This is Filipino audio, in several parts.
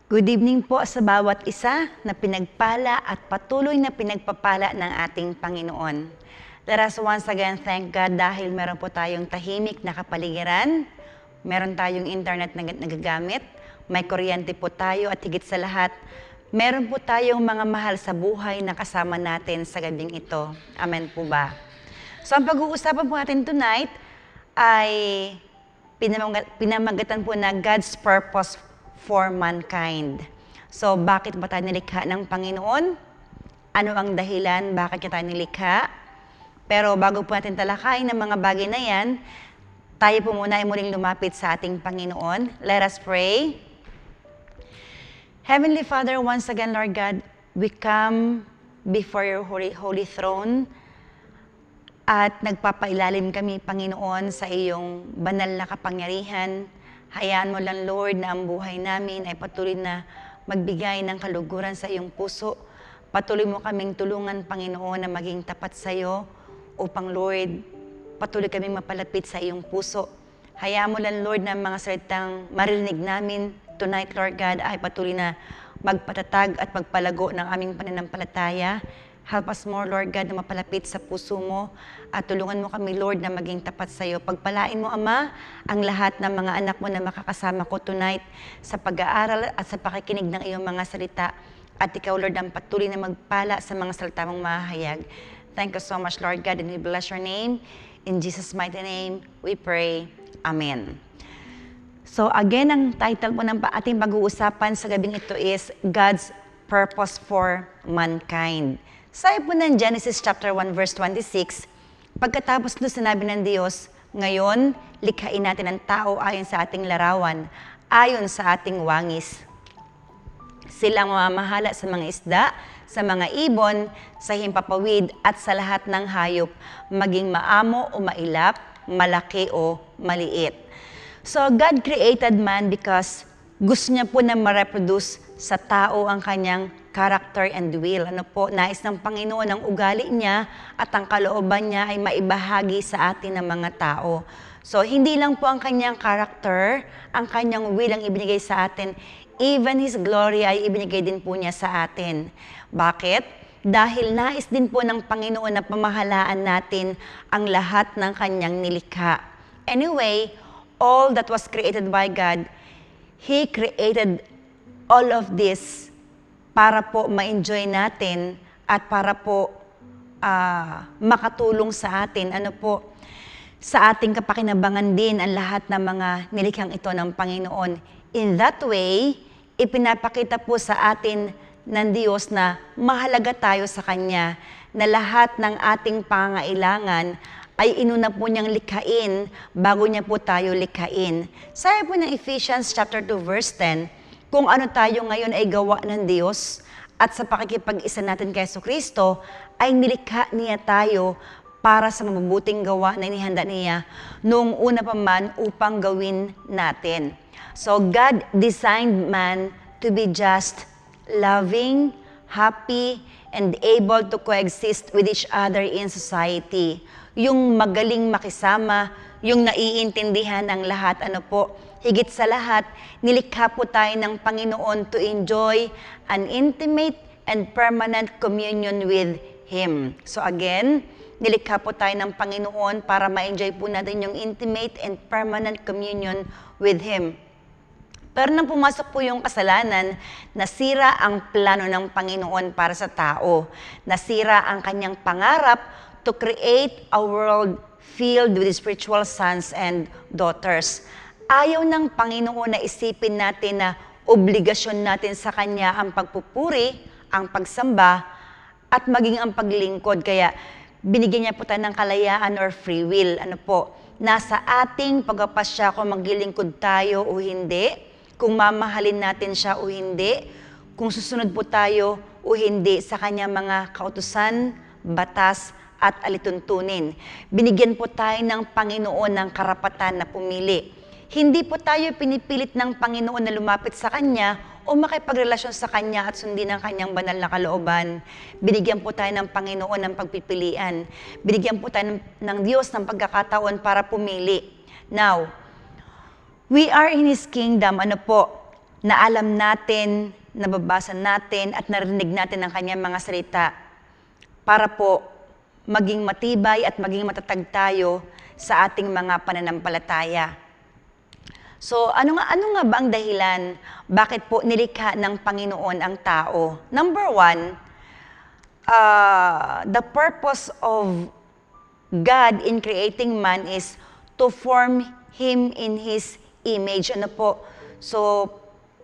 Good evening po sa bawat isa na pinagpala at patuloy na pinagpapala ng ating Panginoon. Let us once again thank God dahil meron po tayong tahimik na kapaligiran, meron tayong internet na nagagamit, may kuryente po tayo at higit sa lahat, meron po tayong mga mahal sa buhay na kasama natin sa gabing ito. Amen po ba? So ang pag-uusapan po natin tonight ay pinamagatan po na God's purpose for mankind. So, bakit ba tayo nilikha ng Panginoon? Ano ang dahilan bakit tayo nilikha? Pero bago po natin talakayin ng mga bagay na yan, tayo po muna ay muling lumapit sa ating Panginoon. Let us pray. Heavenly Father, once again, Lord God, we come before your holy throne at nagpapailalim kami, Panginoon, sa iyong banal na kapangyarihan. Hayaan mo lang, Lord, na ang buhay namin ay patuloy na magbigay ng kaluguran sa iyong puso. Patuloy mo kaming tulungan, Panginoon, na maging tapat sa iyo upang, Lord, patuloy kaming mapalapit sa iyong puso. Hayaan mo lang, Lord, na mga salitang marinig namin tonight, Lord God, ay patuloy na magpatatag at magpalago ng aming pananampalataya. Help us more, Lord God, na mapalapit sa puso mo at tulungan mo kami, Lord, na maging tapat sa iyo. Pagpalain mo, Ama, ang lahat ng mga anak mo na makakasama ko tonight sa pag-aaral at sa pakikinig ng iyong mga salita. At ikaw, Lord, ang patuloy na magpala sa mga salita mong mahahayag. Thank you so much, Lord God, and we bless your name. In Jesus' mighty name, we pray. Amen. So again, ang title po ng ating pag-uusapan sa gabing ito is God's Purpose for Mankind. Sabi po ng Genesis chapter 1 verse 26, pagkatapos doon sinabi ng Diyos, ngayon, likhain natin ang tao ayon sa ating larawan, ayon sa ating wangis. Silang mamamahala sa mga isda, sa mga ibon, sa himpapawid at sa lahat ng hayop, maging maamo o mailap, malaki o maliit. So God created man because gusto niya po na ma-reproduce sa tao ang kanyang character and will. Ano po, nais ng Panginoon ang ugali niya at ang kalooban niya ay maibahagi sa atin ng mga tao. So, hindi lang po ang kanyang character, ang kanyang will ang ibinigay sa atin, even His glory ay ibinigay din po niya sa atin. Bakit? Dahil nais din po ng Panginoon na pamahalaan natin ang lahat ng kanyang nilikha. Anyway, all that was created by God, He created all of this para po ma-enjoy natin at para po makatulong sa atin. Ano po, sa ating kapakinabangan din ang lahat ng mga nilikhang ito ng Panginoon. In that way, ipinapakita po sa atin ng Diyos na mahalaga tayo sa Kanya, na lahat ng ating pangangailangan ay inuna po niyang likhain bago niya po tayo likhain. Sabi po ng Ephesians chapter 2 verse 10, kung ano tayo ngayon ay gawa ng Diyos at sa pakikipag-isa natin kay Jesucristo ay nilikha niya tayo para sa mabubuting gawa na inihanda niya noong una pa man upang gawin natin. So God designed man to be just, loving, happy, and able to coexist with each other in society. Yung magaling makisama, yung naiintindihan ang lahat, ano po, higit sa lahat, nilikha po tayo ng Panginoon to enjoy an intimate and permanent communion with Him. So again, nilikha po tayo ng Panginoon para ma-enjoy po natin yung intimate and permanent communion with Him. Pero nang pumasok po yung kasalanan, nasira ang plano ng Panginoon para sa tao. Nasira ang kanyang pangarap to create a world filled with spiritual sons and daughters. Ayaw ng Panginoon na isipin natin na obligasyon natin sa Kanya ang pagpupuri, ang pagsamba, at maging ang paglingkod. Kaya binigyan niya po tayo ng kalayaan or free will. Ano po, nasa ating pagpapasya kung maglilingkod tayo o hindi, kung mamahalin natin siya o hindi, kung susunod po tayo o hindi sa Kanyang mga kautusan, batas, at alituntunin. Binigyan po tayo ng Panginoon ng karapatan na pumili. Hindi po tayo pinipilit ng Panginoon na lumapit sa Kanya o makipagrelasyon sa Kanya at sundin ang Kanyang banal na kalooban. Binigyan po tayo ng Panginoon ng pagpipilian. Binigyan po tayo ng Diyos ng pagkakataon para pumili. Now, we are in His kingdom, ano po, na alam natin, nababasa natin at narinig natin ang kanyang mga salita para po maging matibay at maging matatag tayo sa ating mga pananampalataya. So, ano nga ba ang dahilan? Bakit po nilikha ng Panginoon ang tao? Number one, the purpose of God in creating man is to form him in His image. Ano po? So,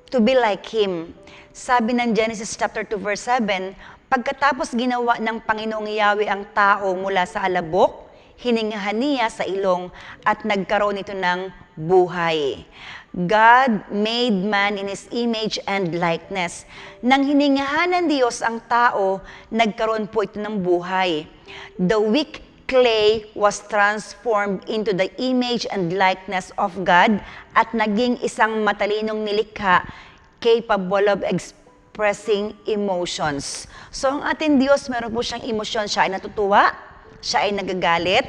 to be like Him. Sabi ng Genesis chapter 2 verse 7, pagkatapos ginawa ng Panginoong Yahweh ang tao mula sa alabok, hiningahan niya sa ilong at nagkaroon ito ng buhay. God made man in His image and likeness. Nang hiningahan ng Diyos ang tao, nagkaroon po ito ng buhay. The weak clay was transformed into the image and likeness of God at naging isang matalinong nilikha capable of expressing emotions. So ang ating Diyos, meron po siyang emosyon. Siya ay natutuwa, siya ay nagagalit,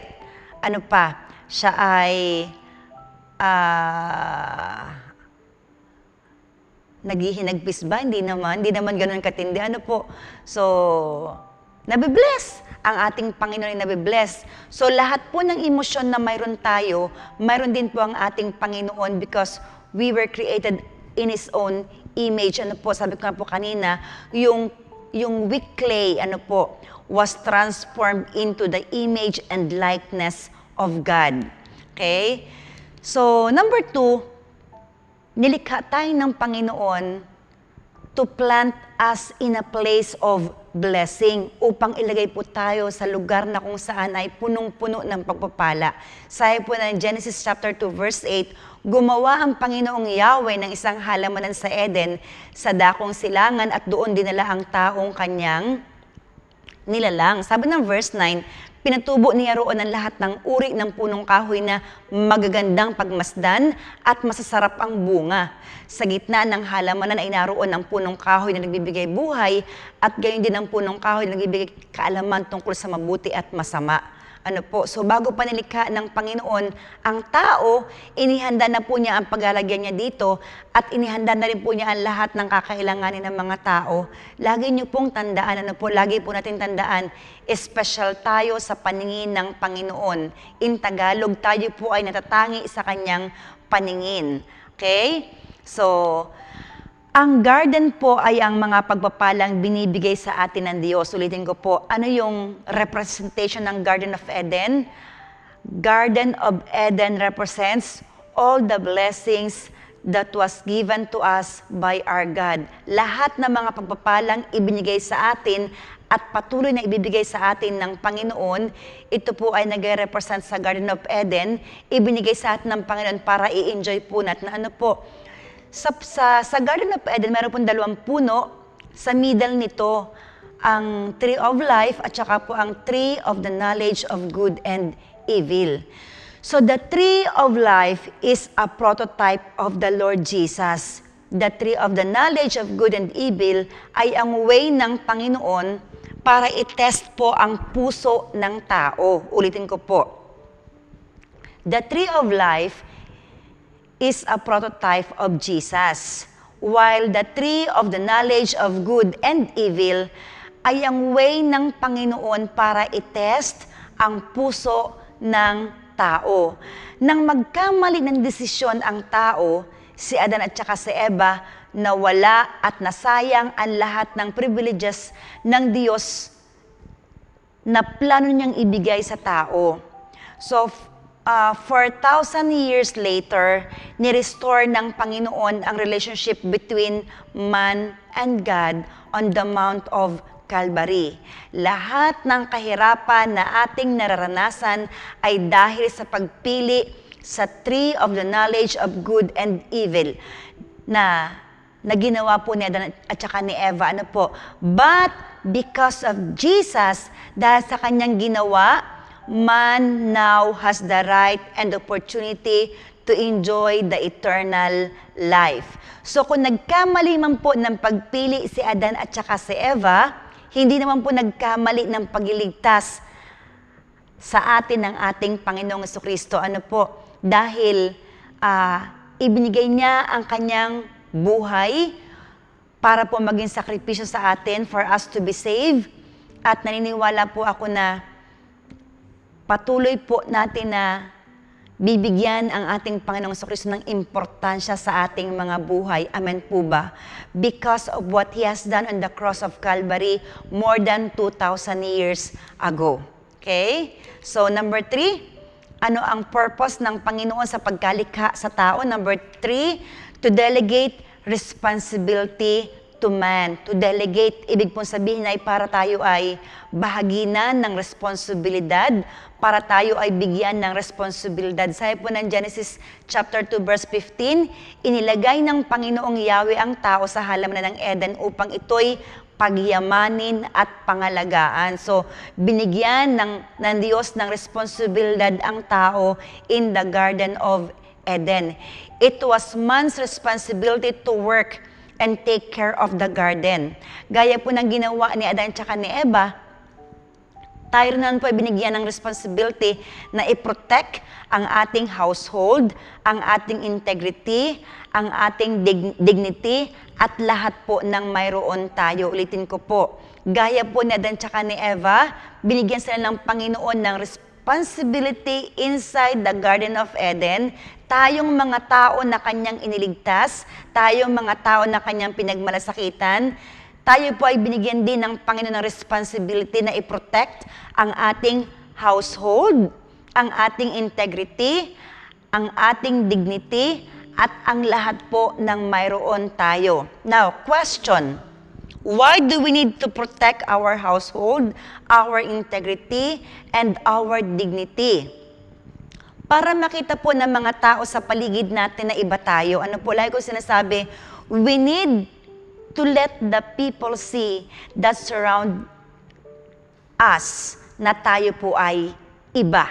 ano pa, siya ay naghihinagpis ba? Hindi naman ganun katindi. Ano po? So, nabibless. Ang ating Panginoon ay nabibless. So, lahat po ng emosyon na mayroon tayo, mayroon din po ang ating Panginoon because we were created in His own image. Ano po, sabi ko nga po kanina, yung weak clay, ano po, was transformed into the image and likeness of God. Okay? So, number two, nilikha tayo ng Panginoon to plant us in a place of blessing upang ilagay po tayo sa lugar na kung saan ay punong-puno ng pagpapala. Sabi po ng Genesis chapter 2 verse 8, gumawa ang Panginoong Yahweh ng isang halamanan sa Eden sa dakong silangan at doon dinala ang taong kanyang nilalang. Sabi ng verse 9, pinatubo niya roon ang lahat ng uri ng punong kahoy na magagandang pagmasdan at masasarap ang bunga. Sa gitna ng halamanan ay naroon ang punong kahoy na nagbibigay buhay at gayon din ang punong kahoy na nagbibigay kaalaman tungkol sa mabuti at masama. Ano po? So bago pa nilikha ng Panginoon ang tao, inihanda na po niya ang paglalagyan niya dito at inihanda na rin po niya ang lahat ng kakailanganin ng mga tao. Lagi niyo pong tandaan, ano po, lagi po natin tandaan, special tayo sa paningin ng Panginoon. In Tagalog, tayo po ay natatangi sa kanyang paningin. Okay? So, ang garden po ay ang mga pagpapalang binibigay sa atin ng Diyos. Ulitin ko po, ano yung representation ng Garden of Eden? Garden of Eden represents all the blessings that was given to us by our God. Lahat ng mga pagpapalang ibinigay sa atin at patuloy na ibibigay sa atin ng Panginoon, ito po ay nag-represent sa Garden of Eden, ibinigay sa atin ng Panginoon para i-enjoy po natin. Ano po? Sa Garden of Eden, meron pong 2 puno. Sa middle nito, ang Tree of Life at saka po ang Tree of the Knowledge of Good and Evil. So the Tree of Life is a prototype of the Lord Jesus. The Tree of the Knowledge of Good and Evil ay ang way ng Panginoon para i-test po ang puso ng tao. Ulitin ko po. The Tree of Life is a prototype of Jesus, while the Tree of the Knowledge of Good and Evil ay ang way ng Panginoon para i-test ang puso ng tao. Nang magkamali ng desisyon ang tao, si Adan at saka si Eva, nawala at nasayang ang lahat ng privileges ng Diyos na plano niyang ibigay sa tao. So, 4,000 years later, ni-restore ng Panginoon ang relationship between man and God on the Mount of Calvary. Lahat ng kahirapan na ating nararanasan ay dahil sa pagpili sa Tree of the Knowledge of Good and Evil na ginawa po ni Adan at saka ni Eva. Ano po? But because of Jesus, dahil sa kanyang ginawa, man now has the right and opportunity to enjoy the eternal life. So kung nagkamali man po ng pagpili si Adan at saka si Eva, hindi naman po nagkamali ng pagliligtas sa atin ng ating Panginoong Jesucristo. Ano po? Dahil ibinigay niya ang kanyang buhay para po maging sakripisyo sa atin for us to be saved. At naniniwala po ako na patuloy po natin na bibigyan ang ating Panginoong Kristo ng importansya sa ating mga buhay. Amen po ba? Because of what He has done on the cross of Calvary more than 2,000 years ago. Okay? So, number 3, ano ang purpose ng Panginoon sa pagkalikha sa tao? Number 3, to delegate responsibility to man. To delegate, ibig pong sabihin ay para tayo ay bahaginan ng responsibilidad, para tayo ay bigyan ng responsibilidad. Sabi po ng Genesis chapter 2 verse 15, inilagay ng Panginoong Yahweh ang tao sa halaman ng Eden upang ito'y pagyamanin at pangalagaan. So, binigyan ng Diyos ng responsibilidad ang tao in the Garden of Eden. It was man's responsibility to work and take care of the garden. Gaya po ng ginawa ni Adan at ni Eva, tayo naman po ay binigyan ng responsibility na i-protect ang ating household, ang ating integrity, ang ating dignity, at lahat po ng mayroon tayo. Ulitin ko po, gaya po ni Adan at ni Eva, binigyan sila ng Panginoon ng responsibility inside the Garden of Eden. Tayong mga tao na kanyang iniligtas, tayong mga tao na kanyang pinagmalasakitan, tayo po ay binigyan din ng Panginoon ng responsibility na i-protect ang ating household, ang ating integrity, ang ating dignity, at ang lahat po ng mayroon tayo. Now, question, why do we need to protect our household, our integrity, and our dignity? Para makita po ng mga tao sa paligid natin na iba tayo. Ano po, lagi ko sinasabi, we need to let the people see that surround us na tayo po ay iba.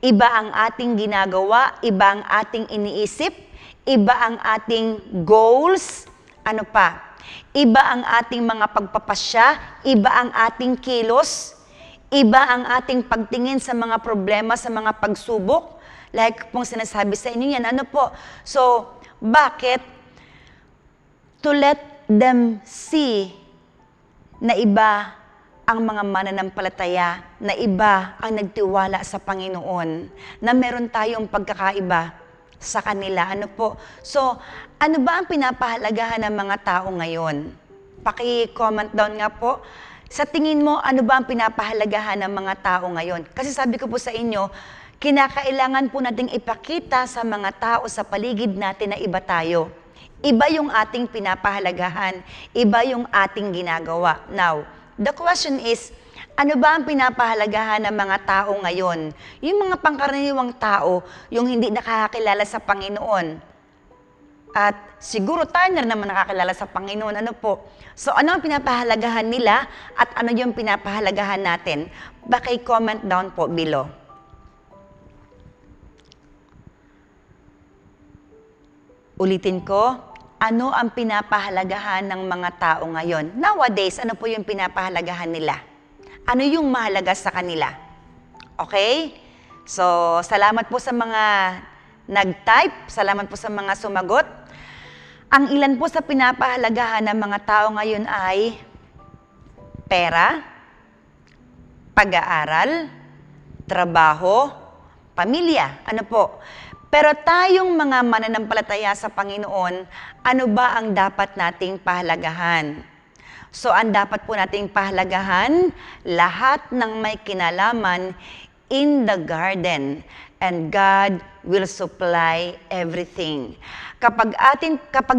Iba ang ating ginagawa, iba ang ating iniisip, iba ang ating goals, ano pa? Iba ang ating mga pagpapasya, iba ang ating kilos, iba ang ating pagtingin sa mga problema, sa mga pagsubok. Like pong sinasabi sa inyo yan, ano po? So, bakit? To let them see na iba ang mga mananampalataya, na iba ang nagtiwala sa Panginoon, na meron tayong pagkakaiba sa kanila. Ano po? So, ano ba ang pinapahalagahan ng mga tao ngayon? Paki-comment down nga po. Sa tingin mo, ano ba ang pinapahalagahan ng mga tao ngayon? Kasi sabi ko po sa inyo, kinakailangan po nating ipakita sa mga tao sa paligid natin na iba tayo. Iba yung ating pinapahalagahan, iba yung ating ginagawa. Now, the question is, ano ba ang pinapahalagahan ng mga tao ngayon? Yung mga pangkaraniwang tao, yung hindi nakakakilala sa Panginoon. At siguro tayo na naman nakakilala sa Panginoon. Ano po? So, ano ang pinapahalagahan nila at ano yung pinapahalagahan natin? Paki-comment down po below. Ulitin ko, ano ang pinapahalagahan ng mga tao ngayon? Nowadays, ano po yung pinapahalagahan nila? Ano yung mahalaga sa kanila? Okay? So, salamat po sa mga nag-type, salamat po sa mga sumagot. Ang ilan po sa pinapahalagahan ng mga tao ngayon ay pera, pag-aaral, trabaho, pamilya. Ano po? Pero tayong mga mananampalataya sa Panginoon, ano ba ang dapat nating pahalagahan? So, ang dapat po nating pahalagahan, lahat ng may kinalaman in the garden, and God will supply everything. Kapag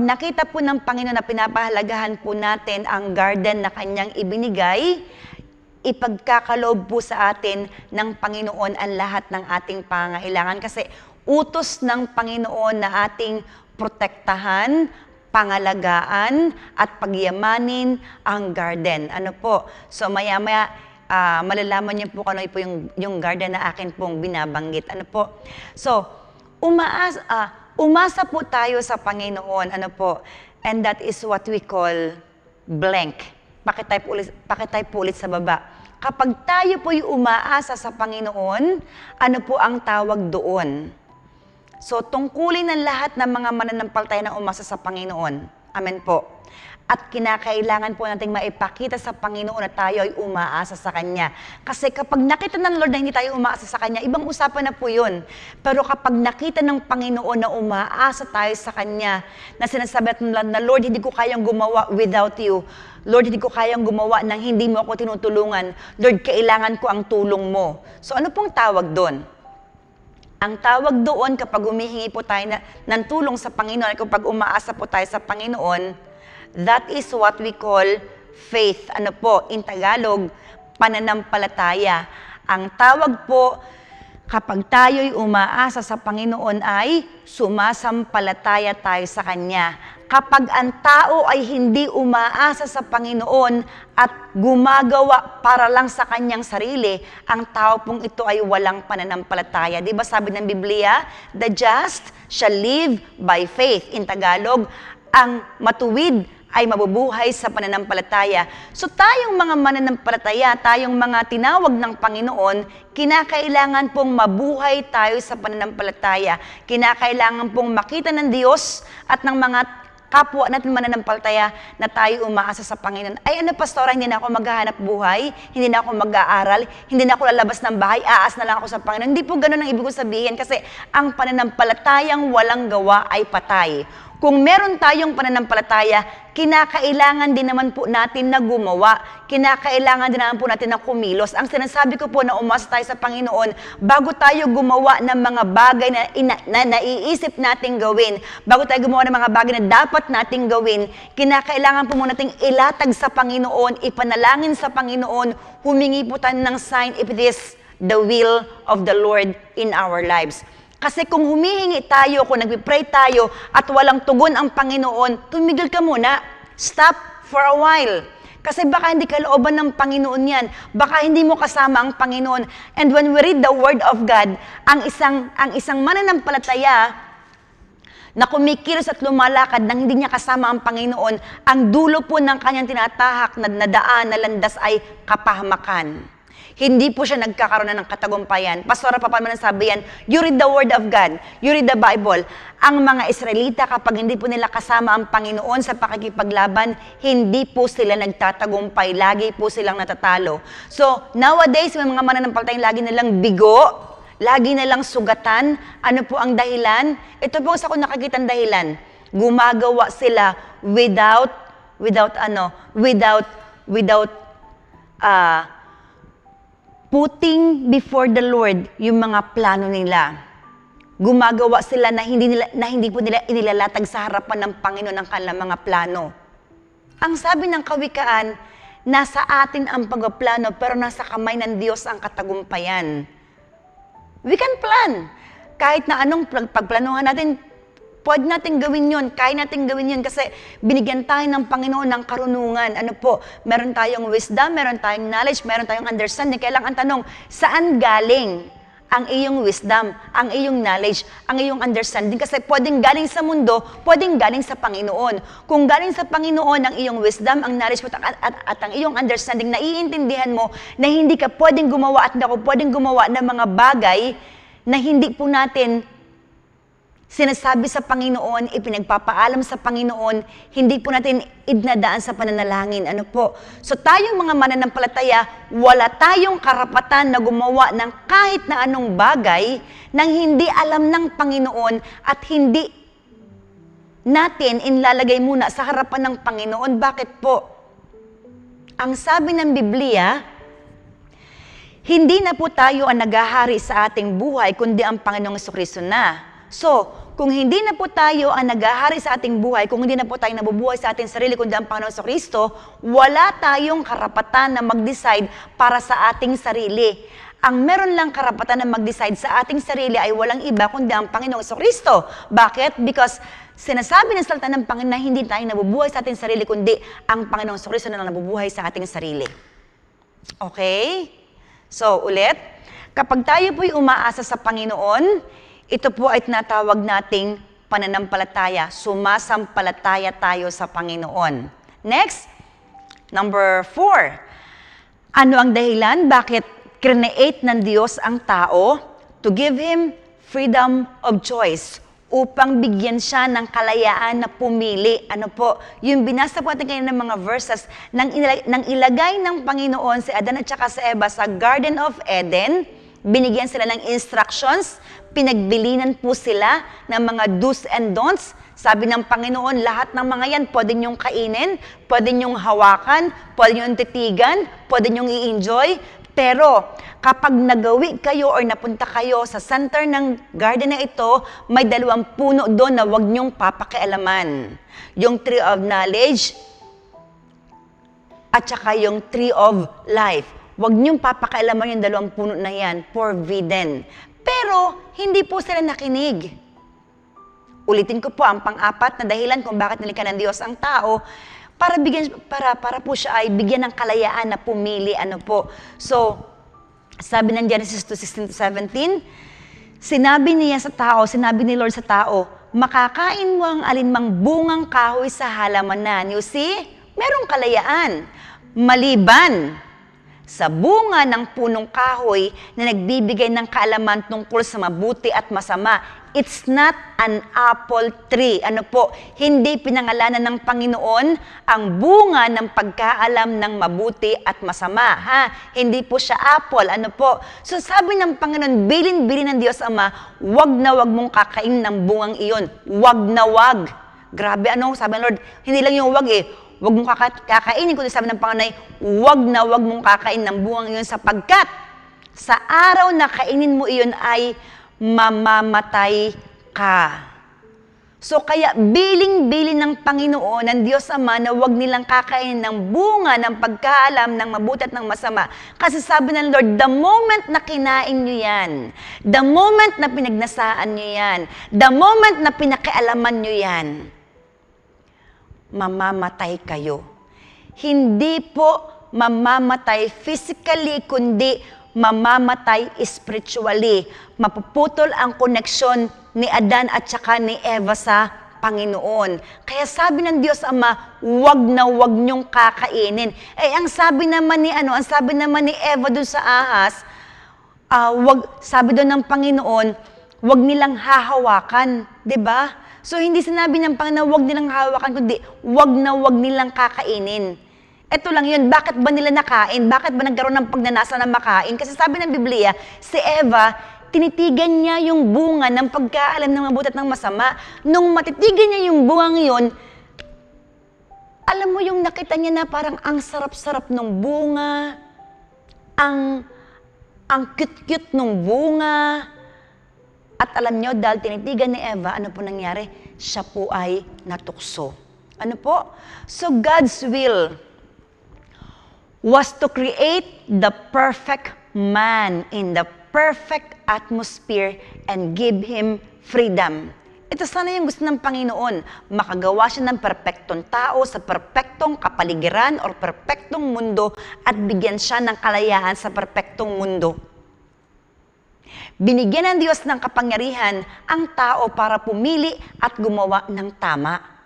nakita po ng Panginoon na pinapahalagahan po natin ang garden na kanyang ibinigay, ipagkakaloob po sa atin ng Panginoon ang lahat ng ating pangangailangan. Kasi utos ng Panginoon na ating protektahan, pangalagaan, at pagyamanin ang garden. Ano po? So maya-maya, malalaman niyo po kung ano po yung garden na akin pong binabanggit. Ano po? So, umasa po tayo sa Panginoon. Ano po? And that is what we call blank. Pakitype po ulit sa baba. Kapag tayo po'y umaasa sa Panginoon, ano po ang tawag doon? So, tungkulin ng lahat ng mga mananampalataya na umasa sa Panginoon. Amen po. At kinakailangan po nating maipakita sa Panginoon na tayo ay umaasa sa Kanya. Kasi kapag nakita ng Lord na hindi tayo umaasa sa Kanya, ibang usapan na po yun. Pero kapag nakita ng Panginoon na umaasa tayo sa Kanya, na sinasabi natin na, Lord, hindi ko kayang gumawa without you. Lord, hindi ko kayang gumawa nang hindi mo ako tinutulungan. Lord, kailangan ko ang tulong mo. So ano pong tawag doon? Ang tawag doon kapag humihingi po tayo ng tulong sa Panginoon, kapag umaasa po tayo sa Panginoon, that is what we call faith. Ano po? In Tagalog, pananampalataya. Ang tawag po, kapag tayo'y umaasa sa Panginoon ay sumasampalataya tayo sa Kanya. Kapag ang tao ay hindi umaasa sa Panginoon at gumagawa para lang sa kanyang sarili, ang tao pong ito ay walang pananampalataya. Di ba sabi ng Biblia, the just shall live by faith. In Tagalog, ang matuwid ay mabubuhay sa pananampalataya. So tayong mga mananampalataya, tayong mga tinawag ng Panginoon, kinakailangan pong mabuhay tayo sa pananampalataya. Kinakailangan pong makita ng Diyos at ng mga kapwa natin mananampalataya na tayo umaasa sa Panginoon. Ay ano pastora, hindi na ako maghahanap buhay, hindi na ako mag-aaral, hindi na ako lalabas ng bahay, aas na lang ako sa Panginoon. Hindi po ganun ang ibig ko sabihin kasi ang pananampalatayang walang gawa ay patay. Kung meron tayong pananampalataya, kinakailangan din naman po natin na gumawa. Kinakailangan din naman po natin na kumilos. Ang sinasabi ko po na umasa tayo sa Panginoon, bago tayo gumawa ng mga bagay na naiisip nating gawin, bago tayo gumawa ng mga bagay na dapat nating gawin, kinakailangan po muna nating ilatag sa Panginoon, ipanalangin sa Panginoon, humingi po tayo ng sign if it is the will of the Lord in our lives. Kasi kung humihingi tayo, kung nagpipray tayo at walang tugon ang Panginoon, tumigil ka muna. Stop for a while. Kasi baka hindi kalooban ng Panginoon yan. Baka hindi mo kasama ang Panginoon. And when we read the Word of God, ang isang mananampalataya na kumikilos at lumalakad nang hindi niya kasama ang Panginoon, ang dulo po ng kanyang tinatahak na daan, na landas ay kapahamakan. Hindi po siya nagkakaroon ng katagumpayan. Pastora, paano sabi yan? You read the Word of God. You read the Bible. Ang mga Israelita, kapag hindi po nila kasama ang Panginoon sa pakikipaglaban, hindi po sila nagtatagumpay. Lagi po silang natatalo. So, nowadays, may mga mananampalatayang lagi nilang bigo, lagi nilang sugatan. Ano po ang dahilan? Ito po sa kung nakikitang dahilan. Gumagawa sila without putting before the Lord yung mga plano nila. Gumagawa sila na hindi po nila inilalatag sa harapan ng Panginoon ang kanilang mga plano. Ang sabi ng kawikaan, nasa atin ang pagpaplano pero nasa kamay ng Diyos ang katagumpayan. We can plan. Kahit na anong pagplanuhan natin, pwede natin gawin yun, kaya natin gawin yun kasi binigyan tayo ng Panginoon ng karunungan. Ano po, meron tayong wisdom, meron tayong knowledge, meron tayong understanding. Kaya lang ang tanong, saan galing ang iyong wisdom, ang iyong knowledge, ang iyong understanding? Kasi pwedeng galing sa mundo, pwedeng galing sa Panginoon. Kung galing sa Panginoon ang iyong wisdom, ang knowledge mo at ang iyong understanding, naiintindihan mo na hindi ka pwedeng gumawa at hindi ako pwedeng gumawa ng mga bagay na hindi po natin sinasabi sa Panginoon, ipinagpapaalam sa Panginoon, hindi po natin idnadaan sa pananalangin. Ano po? So tayong mga mananampalataya, wala tayong karapatan na gumawa ng kahit na anong bagay nang hindi alam ng Panginoon at hindi natin inlalagay muna sa harapan ng Panginoon. Bakit po? Ang sabi ng Biblia, hindi na po tayo ang naghahari sa ating buhay, kundi ang Panginoong Jesucristo na. So, kung hindi na po tayo ang naghahari sa ating buhay, kung hindi na po tayo nabubuhay sa ating sarili, kundi ang Panginoong Jesucristo, wala tayong karapatan na mag-decide para sa ating sarili. Ang meron lang karapatan na mag-decide sa ating sarili ay walang iba kundi ang Panginoong Jesucristo. Bakit? Because sinasabi ng salita ng Panginoon na hindi tayo nabubuhay sa ating sarili, kundi ang Panginoong Jesucristo na nabubuhay sa ating sarili. Okay? So, ulit, kapag tayo po'y umaasa sa Panginoon, ito po ay tinatawag nating pananampalataya. Sumasampalataya tayo sa Panginoon. Next, number 4. Ano ang dahilan? Bakit create ng Diyos ang tao? To give Him freedom of choice, upang bigyan siya ng kalayaan na pumili. Ano po? Yung binasa po natin kanina ng mga verses, nang ilagay ng Panginoon si Adan at saka si Eva sa Garden of Eden, binigyan sila ng instructions, pinagbilinan po sila ng mga do's and don'ts. Sabi ng Panginoon, lahat ng mga yan, pwede niyong kainin, pwede niyong hawakan, pwede niyong titigan, pwede niyong i-enjoy. Pero kapag nagawi kayo or napunta kayo sa center ng garden na ito, may 2 puno doon na huwag niyong papakialaman. Yung tree of knowledge at saka yung tree of life. Huwag niyong papakialaman yung 2 puno na yan, forbidden. Pero hindi po sila nakinig. Ulitin ko po ang pang-4 na dahilan kung bakit nilikha ng Diyos ang tao, para po siya ay bigyan ng kalayaan na pumili. Ano po? So, sabi ng Genesis 2:16-17, sinabi ni Lord sa tao, makakain mo ang alinmang bungang kahoy sa halamanan. You see? Merong kalayaan. Maliban sa bunga ng punong kahoy na nagbibigay ng kaalaman tungkol sa mabuti at masama. It's not an apple tree. Ano po? Hindi pinangalanan ng Panginoon ang bunga ng pagkaalam ng mabuti at masama. Ha? Hindi po siya apple. Ano po? So sabi ng Panginoon, bilin-bilin ng Diyos Ama, wag na wag mong kakain ng bungang iyon. Wag na wag. Grabe, ano? Sabi ng Lord, hindi lang yung wag wag mong kakainin, kundi sabi ng Panginoon, wag na wag mong kakain ng bungang iyon sapagkat sa araw na kainin mo iyon ay mamamatay ka. So kaya biling-bilin ng Panginoon, ng Diyos Ama, na huwag nilang kakainin ng bunga ng pagkaalam ng mabuti at ng masama. Kasi sabi ng Lord, the moment na kinain nyo yan, the moment na pinagnasaan nyo yan, the moment na pinakialaman nyo yan, mamamatay kayo. Hindi po mamamatay physically, kundi mamamatay spiritually. Mapuputol ang koneksyon ni Adan at saka ni Eva sa Panginoon. Kaya sabi ng Diyos Ama, wag na wag niyong kakainin. Ang sabi naman ni Eva doon sa ahas, sabi doon ng Panginoon, wag nilang hahawakan, 'di ba? So hindi sinabi ng Panginoon wag nilang hahawakan, kundi wag na wag nilang kakainin. Ito lang yun, bakit ba nila nakain? Bakit ba nagkaroon ng pagnanasa na makain? Kasi sabi ng Biblia, si Eva, tinitigan niya yung bunga ng pagkaalam ng mabuti at ng masama. Nung matitigan niya yung bungang yun, alam mo yung nakita niya na parang ang sarap-sarap ng bunga, ang cute-cute ng bunga. At alam niyo, dahil tinitigan ni Eva, ano po nangyari? Siya po ay natukso. Ano po? So God's will was to create the perfect man in the perfect atmosphere and give him freedom. Ito sana yung gusto ng Panginoon, makagawa siya ng perpektong tao sa perpektong kapaligiran o perpektong mundo at bigyan siya ng kalayaan sa perpektong mundo. Binigyan ng Diyos ng kapangyarihan ang tao para pumili at gumawa ng tama.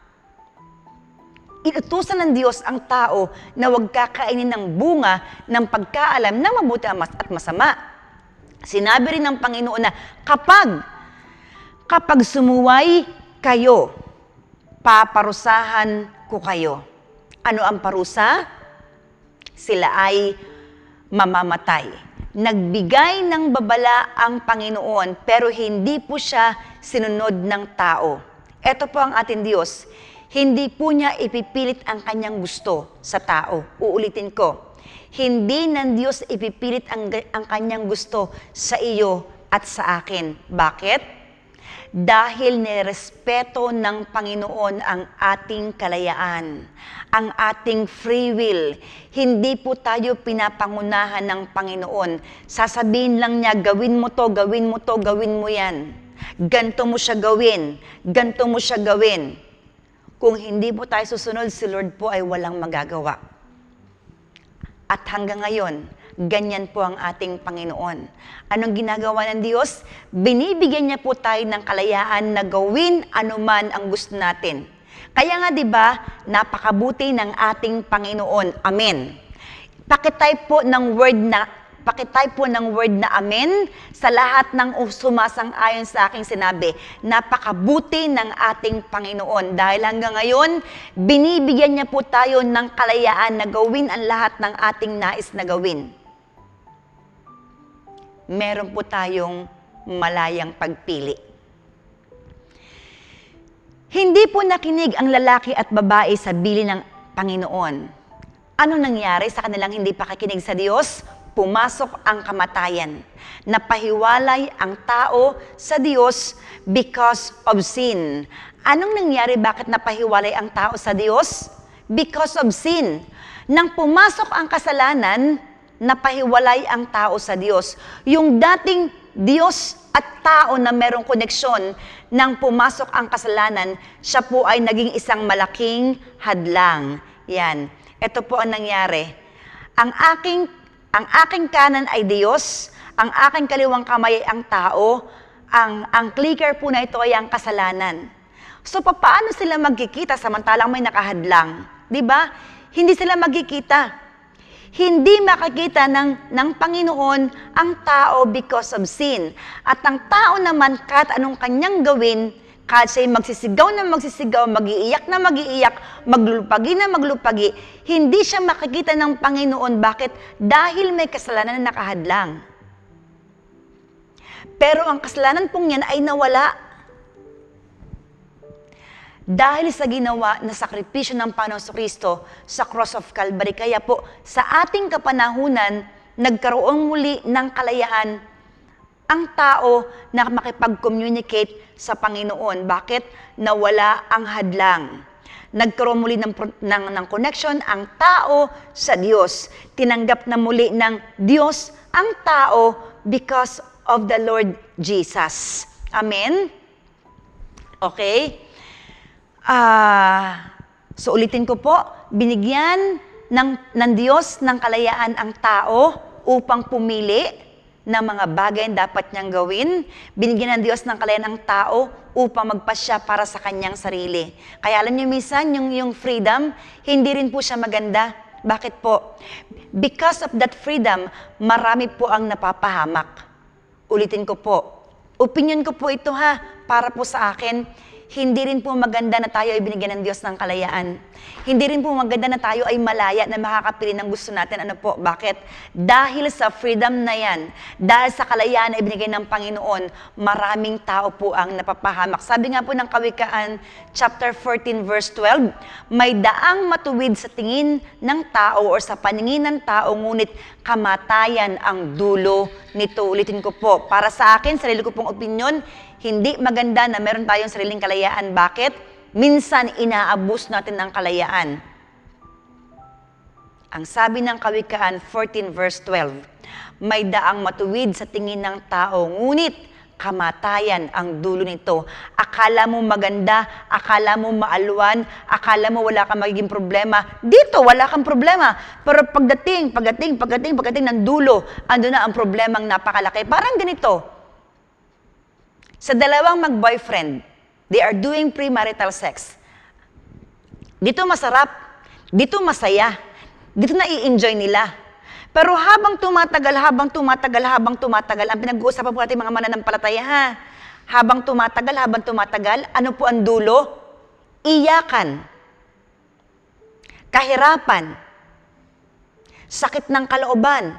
Inutusan ng Diyos ang tao na huwag kakainin ng bunga ng pagkaalam ng mabuti at masama. Sinabi rin ng Panginoon na kapag sumuway kayo, paparusahan ko kayo. Ano ang parusa? Sila ay mamamatay. Nagbigay ng babala ang Panginoon, pero hindi po siya sinunod ng tao. Ito po ang ating Diyos. Hindi po niya ipipilit ang kanyang gusto sa tao. Uulitin ko. Hindi ng Diyos ipipilit ang kanyang gusto sa iyo at sa akin. Bakit? Dahil nirespeto ng Panginoon ang ating kalayaan, ang ating free will. Hindi po tayo pinapangunahan ng Panginoon. Sasabihin lang niya, gawin mo to, gawin mo to, gawin mo yan. Ganto mo siya gawin, ganto mo siya gawin. Kung hindi po tayo susunod, si Lord po ay walang magagawa. At hanggang ngayon, ganyan po ang ating Panginoon. Anong ginagawa ng Diyos? Binibigyan niya po tayo ng kalayaan na gawin anuman ang gusto natin. Kaya nga 'di ba, napakabuti ng ating Panginoon. Amen. Pakitype po ng word na Pakitype po ng word na amen sa lahat ng sumasang-ayon sa aking sinabi. Napakabuti ng ating Panginoon. Dahil hanggang ngayon, binibigyan niya po tayo ng kalayaan na gawin ang lahat ng ating nais na gawin. Meron po tayong malayang pagpili. Hindi po nakinig ang lalaki at babae sa bili ng Panginoon. Ano nangyari sa kanilang hindi pakikinig sa Diyos? Pumasok ang kamatayan. Napahiwalay ang tao sa Diyos because of sin. Anong nangyari? Bakit napahiwalay ang tao sa Diyos? Because of sin. Nang pumasok ang kasalanan, napahiwalay ang tao sa Diyos. Yung dating Diyos at tao na merong koneksyon, nang pumasok ang kasalanan, siya po ay naging isang malaking hadlang. Yan. Ito po ang nangyari. Ang aking kanan ay Diyos, ang aking kaliwang kamay ay ang tao, ang clicker po na ito ay ang kasalanan. So, paano sila magkikita samantalang may nakahadlang? Diba? Hindi sila magkikita. Hindi makakita ng Panginoon ang tao because of sin. At ang tao naman, kahit anong kanyang gawin, kahit siya'y magsisigaw na magsisigaw, mag-iiyak na mag-iiyak, maglulupagi na maglupagi, hindi siya makikita ng Panginoon. Bakit? Dahil may kasalanan na nakahadlang. Pero ang kasalanan pong yan ay nawala. Dahil sa ginawa na sakripisyo ng Panginoon Kristo sa Cross of Calvary. Kaya po, sa ating kapanahunan, nagkaroon muli ng kalayaan ang tao na makipag-communicate sa Panginoon. Bakit? Nawala ang hadlang. Nagkaroon muli ng connection ang tao sa Diyos. Tinanggap na muli ng Diyos ang tao because of the Lord Jesus. Amen? Okay? So ulitin ko po, binigyan ng Diyos ng kalayaan ang tao upang pumili ng mga bagay na dapat niyang gawin. Binigyan ng Diyos ng kalayaan ang tao upang magpasya para sa kanyang sarili. Kaya alam niyo minsan, yung freedom, hindi rin po siya maganda. Bakit po? Because of that freedom, marami po ang napapahamak. Ulitin ko po, opinion ko po ito para po sa akin. Hindi rin po maganda na tayo ay binigyan ng Diyos ng kalayaan. Hindi rin po maganda na tayo ay malaya na makakapili ng gusto natin. Ano po? Bakit? Dahil sa freedom na yan, dahil sa kalayaan na ibinigay ng Panginoon, maraming tao po ang napapahamak. Sabi nga po ng Kawikaan, chapter 14, verse 12, may daang matuwid sa tingin ng tao o sa paningin ng tao, ngunit kamatayan ang dulo nito. Ulitin ko po, para sa akin, sarili ko pong opinion, hindi maganda na meron tayong sariling kalayaan. Bakit? Minsan inaabus natin ng kalayaan. Ang sabi ng Kawikaan 14 verse 12, may daang matuwid sa tingin ng tao, ngunit kamatayan ang dulo nito. Akala mo maganda, akala mo maalwan, akala mo wala kang magiging problema. Dito, wala kang problema. Pero pagdating ng dulo, ando na ang problemang napakalaki. Parang ganito. Sa dalawang mag-boyfriend, they are doing premarital sex. Dito masarap, dito masaya, dito na-i-enjoy nila. Pero habang tumatagal, ang pinag-uusapan po natin mga mananampalataya habang tumatagal, ano po ang dulo? Iyakan, kahirapan, sakit ng kalooban.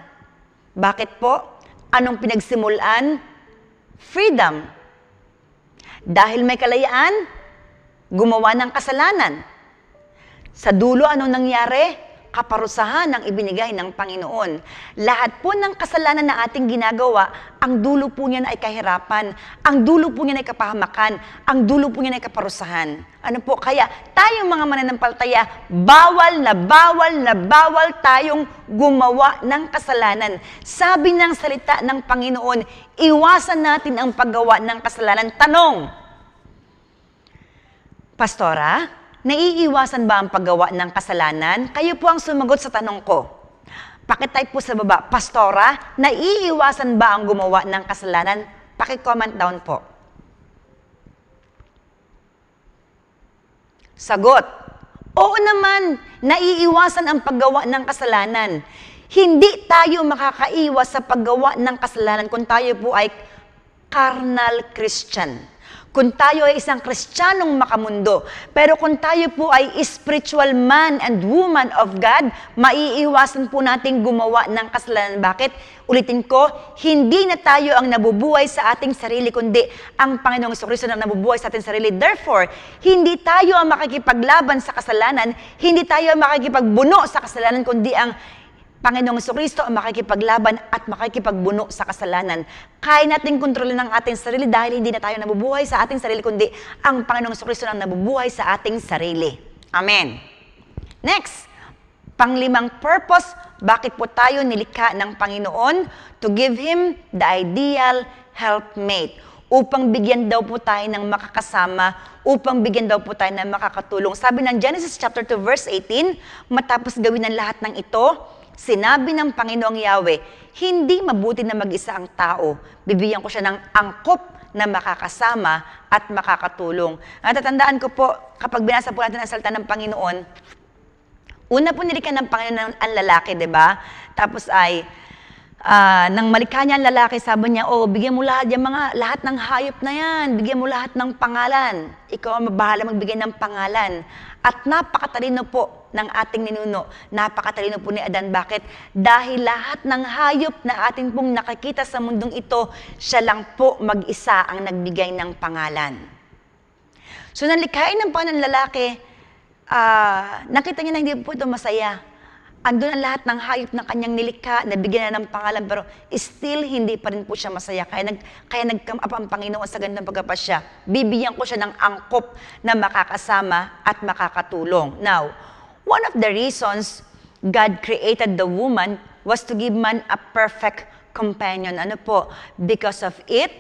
Bakit po? Anong pinagsimulan? Freedom. Dahil may kalayaan, gumawa ng kasalanan. Sa dulo, anong nangyari? Kaparusahan ang ibinigay ng Panginoon. Lahat po ng kasalanan na ating ginagawa, ang dulo po niyan ay kahirapan, ang dulo po niyan ay kapahamakan, ang dulo po niyan ay kaparusahan. Ano po? Kaya tayong mga mananampalataya, bawal na tayong gumawa ng kasalanan. Sabi ng salita ng Panginoon, iwasan natin ang paggawa ng kasalanan. Tanong, Pastora, naiiwasan ba ang paggawa ng kasalanan? Kayo po ang sumagot sa tanong ko. Pakitype po sa baba, Pastora, naiiwasan ba ang gumawa ng kasalanan? Paki-comment down po. Sagot, oo naman, naiiwasan ang paggawa ng kasalanan. Hindi tayo makakaiwas sa paggawa ng kasalanan kung tayo po ay carnal Christian. Kung tayo ay isang Kristiyanong makamundo. Pero kung tayo po ay spiritual man and woman of God, maiiwasan po natin gumawa ng kasalanan. Bakit? Ulitin ko, hindi na tayo ang nabubuhay sa ating sarili, kundi ang Panginoong Jesucristo na nabubuhay sa ating sarili. Therefore, hindi tayo ang makikipaglaban sa kasalanan, hindi tayo ang makikipagbuno sa kasalanan, kundi ang Panginoong Jesucristo ang makikipaglaban at makikipagbuno sa kasalanan. Kaya natin kontrolin ang ating sarili dahil hindi na tayo nabubuhay sa ating sarili, kundi ang Panginoong Jesucristo ang nabubuhay sa ating sarili. Amen. Next, panglimang purpose, bakit po tayo nilikha ng Panginoon? To give Him the ideal helpmate. Upang bigyan daw po tayo ng makakasama, upang bigyan daw po tayo ng makakatulong. Sabi ng Genesis chapter 2 verse 18, matapos gawin ang lahat ng ito, sinabi ng Panginoong Yahweh, hindi mabuti na mag-isa ang tao. Bibigyan ko siya ng angkop na makakasama at makakatulong. Natatandaan ko po, kapag binasa po natin ang salita ng Panginoon, una po nilikha ng Panginoon ang lalaki, di ba? Tapos ay, nang malikha niya ang lalaki, sabi niya, bigyan mo lahat ng hayop na yan, bigyan mo lahat ng pangalan. Ikaw ang bahala magbigay ng pangalan. At napakatalino po ng ating ninuno, napakatalino po ni Adan. Bakit? Dahil lahat ng hayop na ating pong nakikita sa mundong ito, siya lang po mag-isa ang nagbigay ng pangalan. So, nalikhain ng Panginoon lalaki, nakita niya na hindi po ito masaya. Andun ang lahat ng hayop na kanyang nilikha, nabigyan na ng pangalan, pero still hindi pa rin po siya masaya. Kaya nag-come up ang Panginoon sa gandang pagkapasya. Bibigyan ko siya ng angkop na makakasama at makakatulong. Now, one of the reasons God created the woman was to give man a perfect companion. Ano po? Because of it,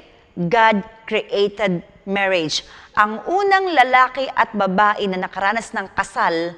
God created marriage. Ang unang lalaki at babae na nakaranas ng kasal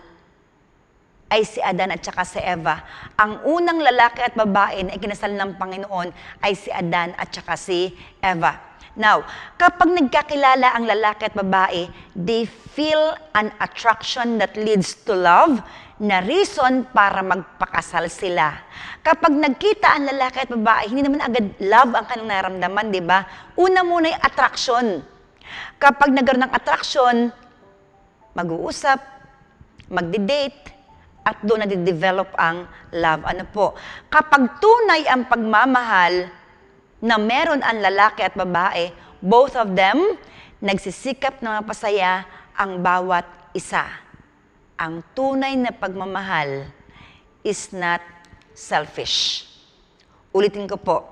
ay si Adan at saka si Eva. Ang unang lalaki at babae na ikinasal ng Panginoon ay si Adan at saka si Eva. Now, kapag nagkakilala ang lalaki at babae, they feel an attraction that leads to love, na reason para magpakasal sila. Kapag nagkita ang lalaki at babae, hindi naman agad love ang kanilang naramdaman, di ba? Una muna yung attraction. Kapag nagkaroon ng attraction, mag-uusap, magdi-date, at doon nade-develop ang love. Ano po? Kapag tunay ang pagmamahal na meron ang lalaki at babae, both of them, nagsisikap na mapasaya ang bawat isa. Ang tunay na pagmamahal is not selfish. Ulitin ko po.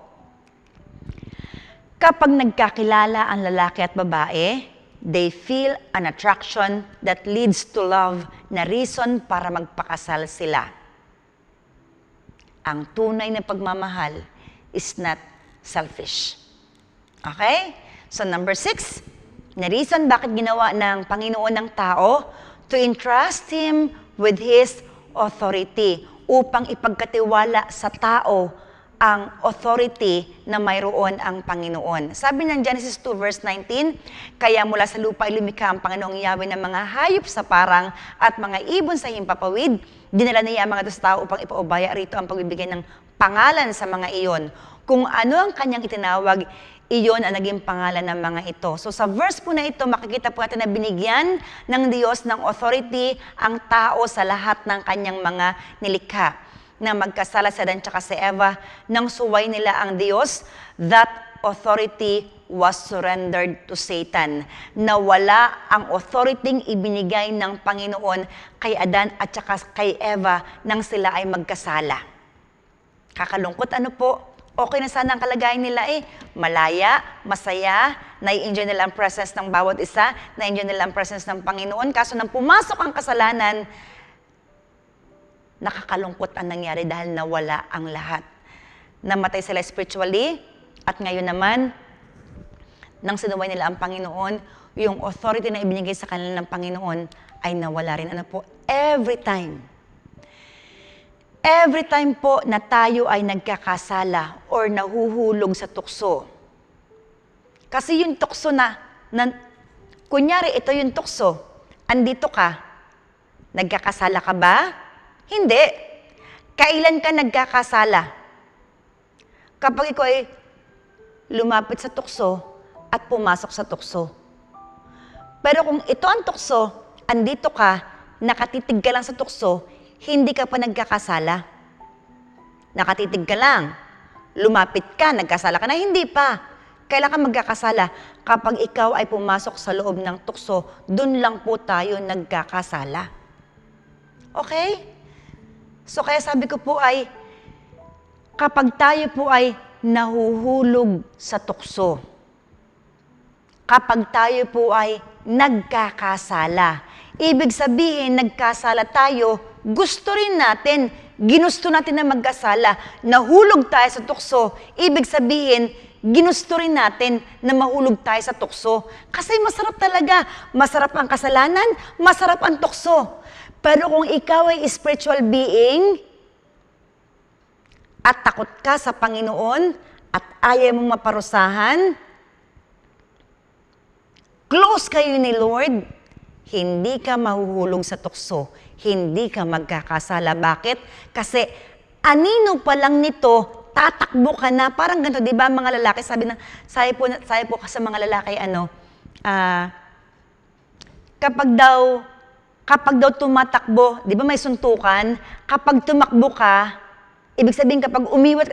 Kapag nagkakilala ang lalaki at babae, they feel an attraction that leads to love, na reason para magpakasal sila. Ang tunay na pagmamahal is not selfish. Okay? So number 6, na reason bakit ginawa ng Panginoon ng tao, to entrust Him with His authority, upang ipagkatiwala sa tao ang authority na mayroon ang Panginoon. Sabi ng Genesis 2 verse 19, kaya mula sa lupa ay lumikha ang Panginoong Yahweh ng mga hayop sa parang at mga ibon sa himpapawid. Dinala niya ang mga ito sa tao upang ipaubaya rito ang pagbibigay ng pangalan sa mga iyon. Kung ano ang kanyang itinawag, iyon ang naging pangalan ng mga ito. So sa verse po na ito, makikita po natin na binigyan ng Diyos ng authority ang tao sa lahat ng kanyang mga nilikha. Na magkasala si Adan at si Eva, nang suway nila ang Diyos, that authority was surrendered to Satan. Nawala ang authority ibinigay ng Panginoon kay Adan at saka kay Eva nang sila ay magkasala. Kakalungkot, ano po? Okay na sana ang kalagayan nila malaya, masaya, nai-enjoy nila ang presence ng bawat isa, nai-enjoy nila ang presence ng Panginoon. Kaso nang pumasok ang kasalanan, nakakalungkot ang nangyari dahil nawala ang lahat. Namatay sila spiritually, at ngayon naman, nang sinuway nila ang Panginoon, yung authority na ibinigay sa kanila ng Panginoon ay nawala rin. Ano po? Every time po na tayo ay nagkakasala or nahuhulog sa tukso. Kasi yung tukso kunyari ito yung tukso, andito ka, nagkakasala ka ba? Hindi. Kailan ka nagkakasala? Kapag ikaw ay lumapit sa tukso at pumasok sa tukso. Pero kung ito ang tukso, andito ka, nakatitig ka lang sa tukso, hindi ka pa nagkakasala. Nakatitig ka lang. Lumapit ka, nagkasala ka na, hindi pa. Kailan ka magkakasala? Kapag ikaw ay pumasok sa loob ng tukso, dun lang po tayo nagkakasala. Okay? So kaya sabi ko po ay, kapag tayo po ay nahuhulog sa tukso, kapag tayo po ay nagkakasala, ibig sabihin nagkasala tayo, gusto rin natin, ginusto natin na magkasala, nahulog tayo sa tukso, ibig sabihin, ginusto rin natin na mahulog tayo sa tukso. Kasi masarap talaga, masarap ang kasalanan, masarap ang tukso. Pero kung ikaw ay spiritual being, at takot ka sa Panginoon, at ayaw mong maparusahan, close kayo ni Lord, hindi ka mahuhulog sa tukso, hindi ka magkakasala. Bakit? Kasi anino pa lang nito, tatakbo ka na. Parang ganito, di ba mga lalaki, sabi po sa mga lalaki, kapag daw tumatakbo, di ba may suntukan, kapag tumakbo ka, ibig sabihin kapag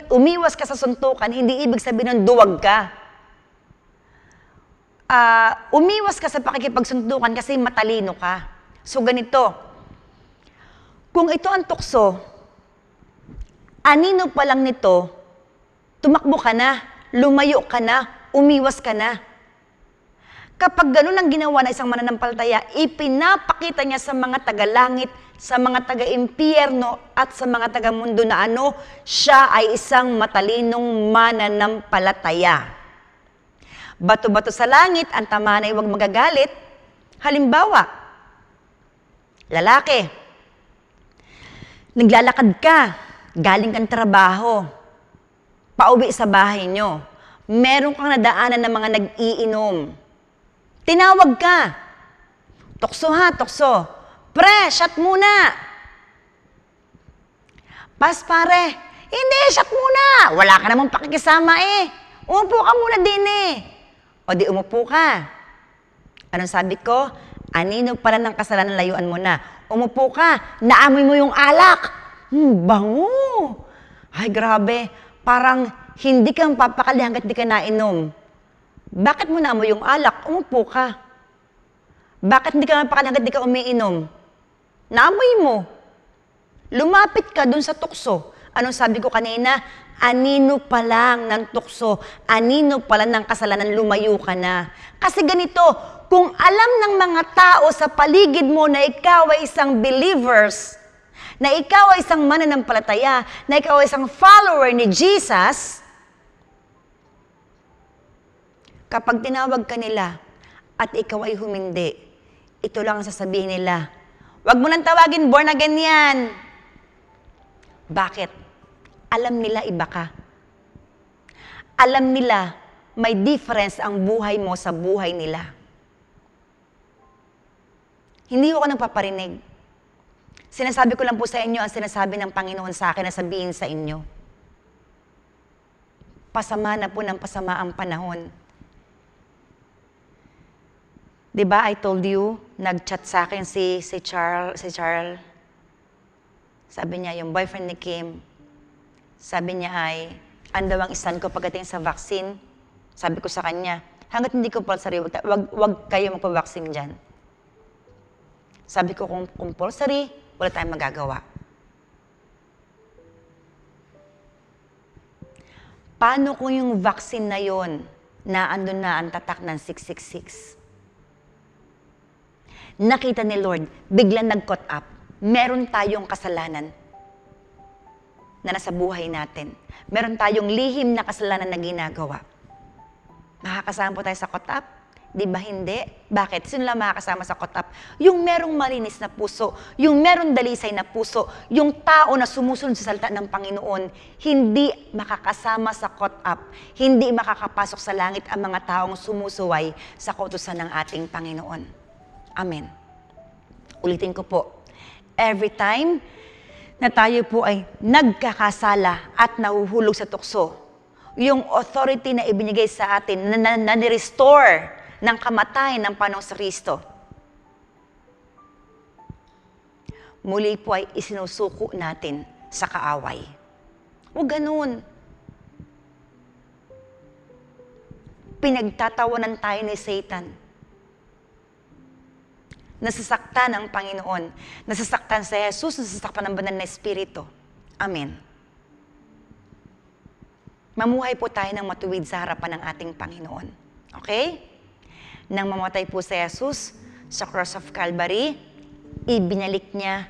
umiwas ka sa suntukan, hindi ibig sabihin ng duwag ka. Umiwas ka sa pakikipagsuntukan kasi matalino ka. So ganito, kung ito ang tukso, anino pa lang nito, tumakbo ka na, lumayo ka na, umiwas ka na. Kapag ganun ang ginawa na isang mananampalataya, ipinapakita niya sa mga taga-langit, sa mga taga-impyerno at sa mga taga-mundo na siya ay isang matalinong mananampalataya. Bato-bato sa langit, ang tamaan ay huwag magagalit. Halimbawa, lalaki, naglalakad ka, galing kang trabaho, pauwi sa bahay nyo, meron kang nadaanan ng mga nag-iinom. Tinawag ka, tukso ha, tukso. Pre, shot muna. Pas pare, hindi, shot muna. Wala ka namang pakikisama eh. Umupo ka muna din eh. O di umupo ka. Anong sabi ko? Anino pala ng kasalanan, layuan mo na. Umupo ka, naamoy mo yung alak. Bango. Ay grabe, parang hindi ka mapapakali hanggat di ka nainom. Bakit mo naamoy yung alak? Umupo ka. Bakit hindi ka mapakali hanggat di ka umiinom? Naamoy mo. Lumapit ka dun sa tukso. Anong sabi ko kanina? Anino pa lang ng tukso, anino pa lang ng kasalanan, lumayo ka na. Kasi ganito, kung alam ng mga tao sa paligid mo na ikaw ay isang believers, na ikaw ay isang mananampalataya, na ikaw ay isang follower ni Jesus, kapag tinawag ka nila at ikaw ay humindi, ito lang ang sasabihin nila, wag mo nang tawagin, born again yan. Bakit? Alam nila iba ka. Alam nila may difference ang buhay mo sa buhay nila. Hindi ko nagpaparinig. Sinasabi ko lang po sa inyo ang sinasabi ng Panginoon sa akin na sabihin sa inyo. Pasama na po ng pasama ang panahon. Diba, I told you, nag-chat sa akin si Charles. Sabi niya, yung boyfriend ni Kim, sabi niya ay, andaw ang stand ko pagdating sa vaccine. Sabi ko sa kanya, hanggat hindi compulsory, wag kayo magpa-vaccine dyan. Sabi ko, kung compulsory, wala tayong magagawa. Paano kung yung vaccine na yon, na andun na ang tatak ng 666? Nakita ni Lord, biglang nag-caught up. Meron tayong kasalanan na nasa buhay natin. Meron tayong lihim na kasalanan na ginagawa. Makakasama po tayo sa caught up? Di ba hindi? Bakit? Sino lang makakasama sa caught up? Yung merong malinis na puso, yung merong dalisay na puso, yung tao na sumusunod sa salita ng Panginoon, hindi makakasama sa caught up, hindi makakapasok sa langit ang mga taong sumusuway sa kautusan ng ating Panginoon. Amen. Ulitin ko po. Every time na tayo po ay nagkakasala at nahuhulog sa tukso. Yung authority na ibinigay sa atin, na ni-restore ng kamatayan ng Panginoong Kristo. Muli po ay isinusuko natin sa kaaway. Huwag ganun. Pinagtatawanan tayo ni Satan. Nasasaktan ang Panginoon. Nasasaktan sa Jesus, nasasaktan ng banal na Espiritu. Amen. Mamuhay po tayo ng matuwid sa harapan ng ating Panginoon. Okay? Nang mamatay po si Jesus sa cross of Calvary, ibinalik niya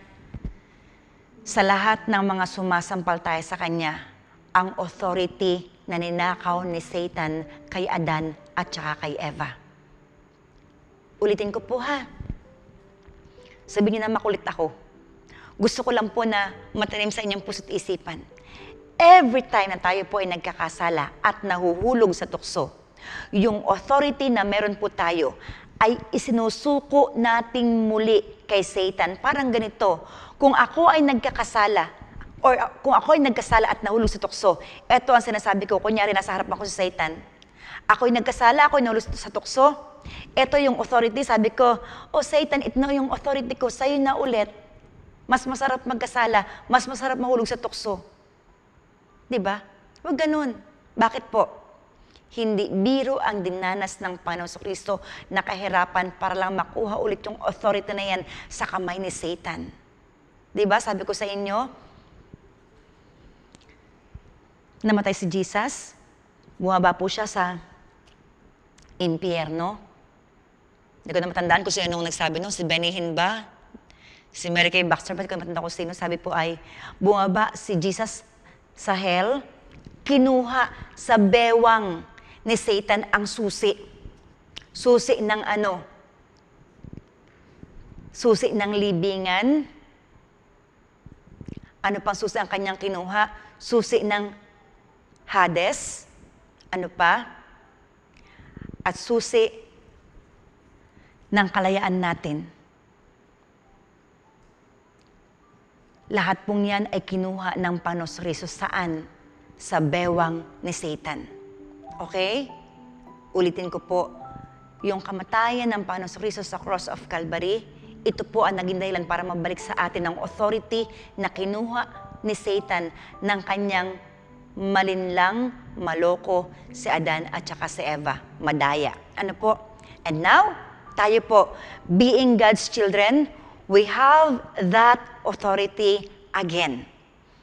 sa lahat ng mga sumasampalataya sa Kanya ang authority na ninakaw ni Satan kay Adan at saka kay Eva. Ulitin ko po ha. Sabihin niyo na makulit ako. Gusto ko lang po na matanim sa inyong puso't isipan. Every time na tayo po ay nagkakasala at nahuhulog sa tukso, yung authority na meron po tayo ay isinusuko nating muli kay Satan. Parang ganito, kung ako ay nagkakasala, or kung ako ay nagkasala at nahulog sa tukso, eto ang sinasabi ko, kunyari nasa harap ako sa Satan, ako ay nagkasala, ako ay nahulog sa tukso, eto yung authority, sabi ko, oh Satan, ito na yung authority ko, sa'yo na ulit. Mas masarap magkasala, mas masarap mahulog sa tukso. Diba? Huwag ganun. Bakit po? Hindi biro ang dinanas ng Panginoong Kristo na kahirapan para lang makuha ulit yung authority na yan sa kamay ni Satan. Diba? Sabi ko sa inyo, namatay si Jesus, bumaba po siya sa impyerno. Hindi ko na matandaan kung sino nung nagsabi no, si Benny Hinn ba? Si Mary Kay Baxter, ba't ko na matandaan kung sino? Sabi po ay, bumaba si Jesus sa hell, kinuha sa bewang ni Satan ang susi. Susi ng ano? Susi ng libingan. Ano pang susi ang kanyang kinuha? Susi ng Hades. Ano pa? At susi ng kalayaan natin. Lahat pong yan ay kinuha ng Panginoong Kristo. Saan? Sa bewang ni Satan. Okay? Ulitin ko po, yung kamatayan ng Panginoong Kristo sa cross of Calvary, ito po ang naging dahilan para mabalik sa atin ang authority na kinuha ni Satan ng kanyang malinlang, maloko si Adan at saka si Eva, madaya. Ano po? And now, tayo po, being God's children, we have that authority again.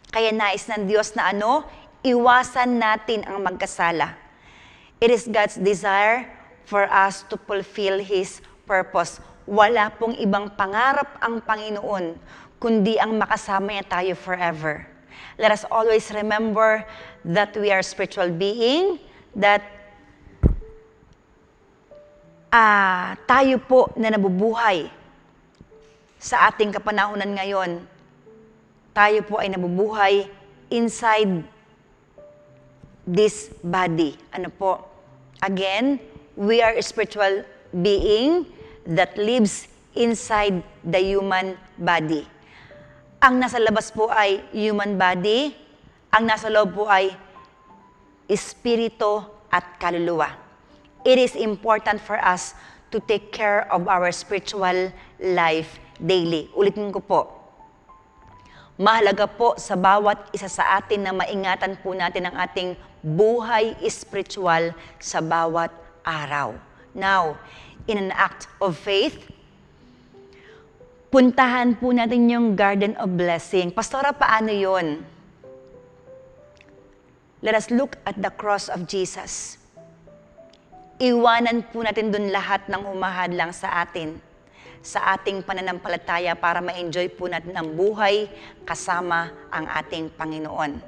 Kaya nais ng Diyos na ano, iwasan natin ang magkasala. It is God's desire for us to fulfill His purpose. Wala pong ibang pangarap ang Panginoon, kundi ang makasama niya tayo forever. Let us always remember that we are spiritual being, that tayo po na nabubuhay sa ating kapanahunan ngayon, tayo po ay nabubuhay inside this body. Ano po? Again, we are a spiritual being that lives inside the human body. Ang nasa labas po ay human body, ang nasa loob po ay espiritu at kaluluwa. It is important for us to take care of our spiritual life daily. Ulitin ko po, mahalaga po sa bawat isa sa atin na maingatan po natin ang ating buhay spiritual sa bawat araw. Now, in an act of faith, puntahan po natin yung Garden of Blessing. Pastora, paano yun? Let us look at the cross of Jesus. Iwanan po natin dun lahat ng humahadlang sa atin, sa ating pananampalataya para ma-enjoy po natin ang buhay kasama ang ating Panginoon.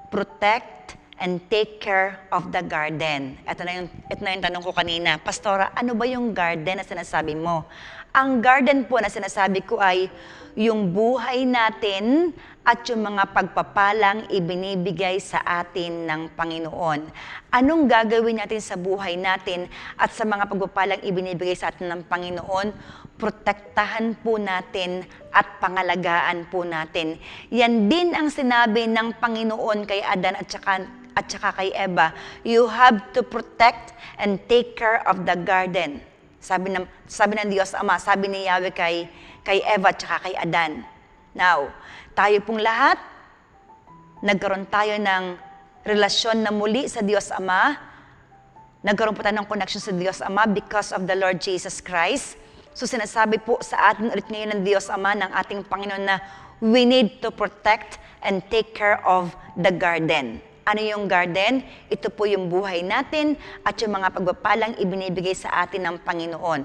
Protect and take care of the garden. Ito na yung tanong ko kanina. Pastora, ano ba yung garden na sinasabi mo? Ang garden po na sinasabi ko ay yung buhay natin at yung mga pagpapalang ibinibigay sa atin ng Panginoon. Anong gagawin natin sa buhay natin at sa mga pagpapalang ibinibigay sa atin ng Panginoon? Protektahan po natin at pangalagaan po natin. Yan din ang sinabi ng Panginoon kay Adan at saka kay Eva. You have to protect and take care of the garden. Sabi ng Diyos Ama, sabi ni Yahweh kay Eva at saka kay Adan. Now, tayo pong lahat, nagkaroon tayo ng relasyon na muli sa Diyos Ama. Nagkaroon po tayo ng connection sa Diyos Ama because of the Lord Jesus Christ. So sinasabi po sa atin ulit ngayon ng Diyos Ama, ng ating Panginoon na we need to protect and take care of the garden. Ano yung garden? Ito po yung buhay natin at yung mga pagpapalang ibinibigay sa atin ng Panginoon.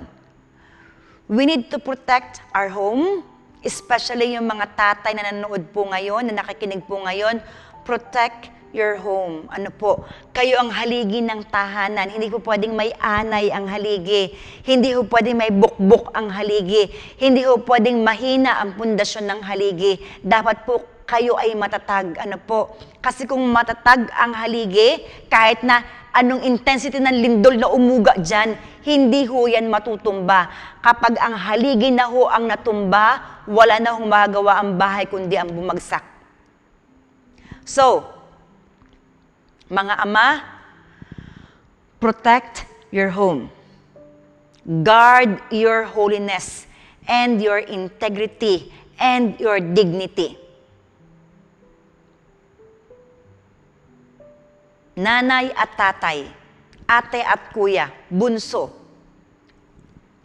We need to protect our home, especially yung mga tatay na nanonood po ngayon, na nakikinig po ngayon. Protect your home. Ano po? Kayo ang haligi ng tahanan. Hindi po pwedeng may anay ang haligi. Hindi po pwedeng may bukbuk ang haligi. Hindi po pwedeng mahina ang pundasyon ng haligi. Dapat po kayo ay matatag. Ano po? Kasi kung matatag ang haligi, kahit na anong intensity ng lindol na umuga dyan, hindi ho yan matutumba. Kapag ang haligi na ho ang natumba, wala na hong magagawa ang bahay kundi ang bumagsak. So, mga ama, protect your home. Guard your holiness and your integrity and your dignity. Nanay at tatay, ate at kuya, bunso,